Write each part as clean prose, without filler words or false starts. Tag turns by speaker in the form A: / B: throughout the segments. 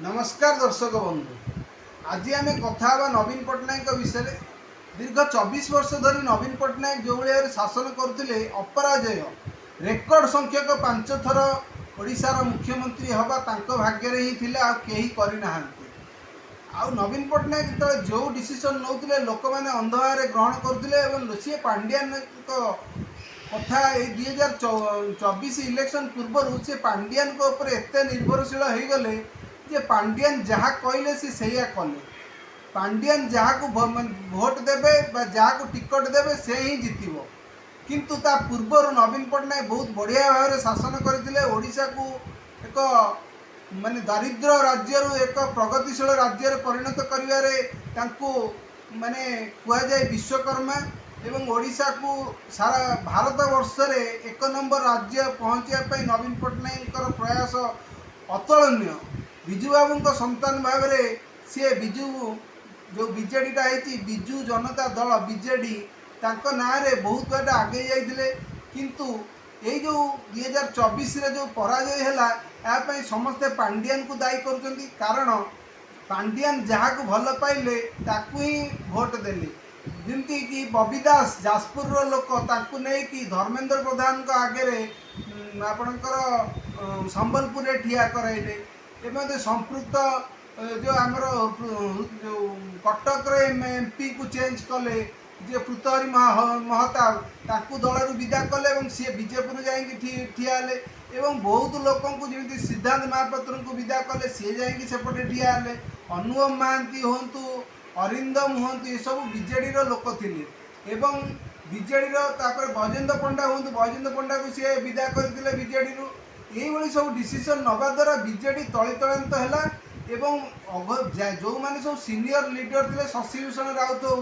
A: नमस्कार दर्शक बंधु। आज आम कथा नवीन पट्टनायक विषय। दीर्घ 24 वर्ष धरी नवीन पट्टनायक जो भाई शासन करते अपराजय रेकर्ड संख्यक 5 थर ओडिशार मुख्यमंत्री हवा भाग्य ही थे कहीं करना। नवीन पट्टनायक जो डिसीजन नौते लोक मैंने अंधभाव ग्रहण करते सी पांड्यान कथा 2024 इलेक्शन पूर्व से पांड्यान एत निर्भरशील हो गले जे पांड्यान जहाँ कहले सी सैया कले। पांड्यान जहाँ को भोट देवे जहाँ को टिकट देवे से ही जितब। किंतु ता पूर्वर नवीन पट्टनायक बहुत बढ़िया भाव शासन करते ओडिशा को एक माने दारिद्र राज्य एक प्रगतिशील राज्य परिणत करिवारे तांको माने कुआजाए विश्वकर्मा एवं ओडिशा को सारा भारत वर्ष रे 1 नंबर राज्य पहुँचापी नवीन पट्टनायक प्रयास अतुलनीय। विजु बाबू संतान भाव में सी विजु जो बीजेडीटा है विजु जनता दल बीजेडी ना रे बहुत बार आगे जाते। किंतु ये जो 2024 जो पराजय है यापाई समस्ते पांड्यान को दायी कर कारण पांड्यान जहाँ को भल पाइले ताकू ही भोट देले। जमती कि बबी दास जाजपुर लोक ताकू नहीं कि धर्मेंद्र प्रधान को आगे आपणकर संबलपुर ठिया कराइले एवं संपृक्त जो आमर जो कटक एमपी को चेंज कले जे पृथहरी महताब ताकू दल विदा कले सी बीजेपुर जाकि ठिया एवं बहुत लोक जमी सिद्धांत महापात्र को विदा कले सी जाकि सेपटे ठिया अनुपम महांती हूँ अरिंदम हूँ ये सब बीजेडी लोक थे एवं बीजेडी बजेन्द्र पंडा हूँ बजेन्द्र पंडा को सी विदा करते बीजेडी ये सब डिसीजन नवा द्वारा बीजेडी तलितलांत है जो मैंने सब सीनियर लीडर थे शशिभूषण राउत हो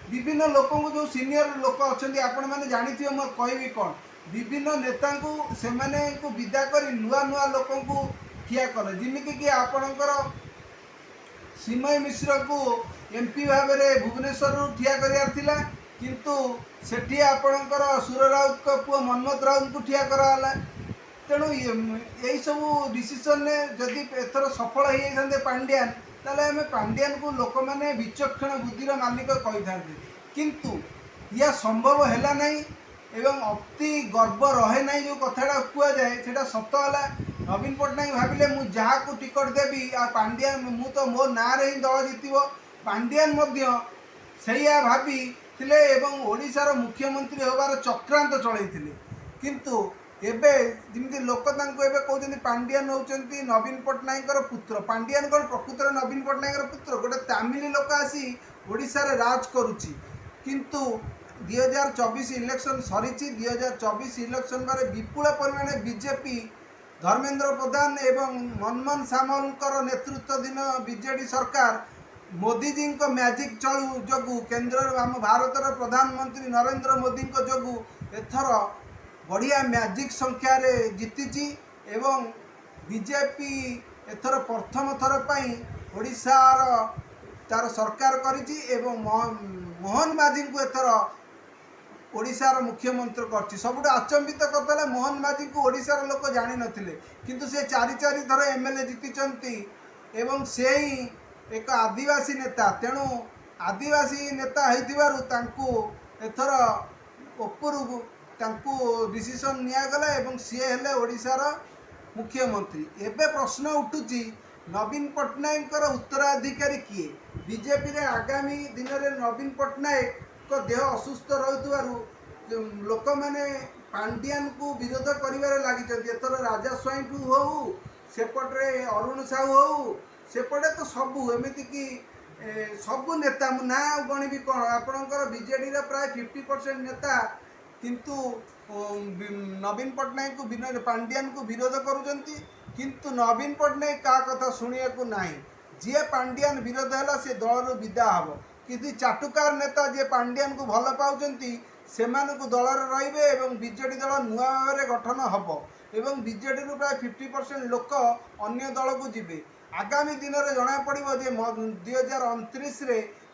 A: विभिन्न लोक जो सीनियर लोक अच्छा आपण मैंने जानी मैं कहि कौन विभिन्न नेता से विदा कर नुआ नुआ लोक ठिया कले जमीक कि आपणकर सिमय मिश्र को एमपी भाव में भुवनेश्वर ठिया करार किंतु सेठी आपणकर सुर राउत को पुआ मनमोहन राउत को ठिया कराला। तेणु यही सब डिसीजन ने जदि एथर सफल हो जाते पांड्यान ताले आम पांड्यान को लोक मैंने विचक्षण बुद्धिर मालिक कही था किंतु यह संभव है नहीं एवं अति गर्व रहे ना जो कथाटा कहुए से सत है। नवीन पट्टनायक भाविले मु जहाँ को टिकट देवी आ पांड्यान मु तो मो ना रे ही दल जितब पांड्यान सैया भाभी थिले एवं ओडिशार मुख्यमंत्री होबार चक्रांत चलते किंतु एबे जमी लोक कहते पांड्यान होती नवीन पट्टनायक पुत्र पांड्यान कौन प्रकृत नवीन पट्टनायक पुत्र गोटे तामिल लोक आसी ओडिशार राज करुच्ची किंतु 2024 इलेक्शन सरी 2024 इलेक्शन बारे विपुल परिमाण बीजेपी धर्मेंद्र प्रधान एवं मनमोहन सामलकर नेतृत्वाधीन बीजेडी सरकार मोदीजी मैजिक चलू जो केन्द्र आम भारतर प्रधानमंत्री नरेंद्र मोदी जो एथर बढ़िया मैजिक संख्यार जीति एवं बीजेपी एथर प्रथम थर पर ओडिशार तार सरकार करिछि एवं मोहन माझी को एथर ओडिशार मुख्यमंत्री कर सबुठ आचंबित करते मोहन माझी को ओडिशार लोक जानी नथिले किंतु से चारि थर एमएलए जीति एवं से ही एक आदिवासी नेता तेणु आदिवासी नेता होइथिबारु एथर उपरू डिसीजन निगला एवं सी हेले ओडिशार मुख्यमंत्री। एबे प्रश्न उठुची नवीन पट्टनायक उत्तराधिकारी किए बीजेपी रे आगामी दिन में नवीन पट्टनायक को देह असुस्थ रही लोक मैंने पांड्यान को विरोध कर लगी एथर राजा स्वाई हो सेपटे अरुण साहू हो सेपटे तो सबू एमती कि सबू नेता ना गणिबी कौन आपणकर बीजेडी प्राय 50% नेता किंतु नवीन पट्टनायक को पांड्यान को विरोध करुँच किंतु नवीन पट्टनायक क्या कथा शुणा को ना जी पांड्यान विरोध है सी दल विदा हम कि चाटुकार नेता जी पांड्यान को भल पाँच से दल रे बीजेडी दल नुआ भाव में गठन हम एवं बीजेडी प्राय 50% लोक अन्य दल को जीवे आगामी दिन में जना पड़े 2029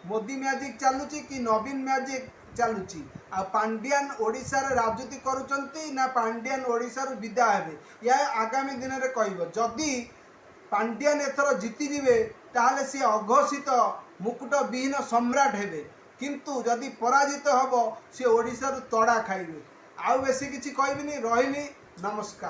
A: मोदी मैजिक चलुची कि नवीन मैजिक चलुची आ पांड्यान ओडिशा रे राजनीति करुचंती ना पांड्यान ओडिशा रू विदा हेबे या आगामी दिन में कहब जदि पांड्यान एथर जीतिଯିବେ ताहले सी अघोषित मुकुट विहीन सम्राट हेबे किंतु जदि पराजित हब सी ओडिशा तड़ा खाइबे। आउ बेसी किछि कहबिनी रहिली नमस्कार।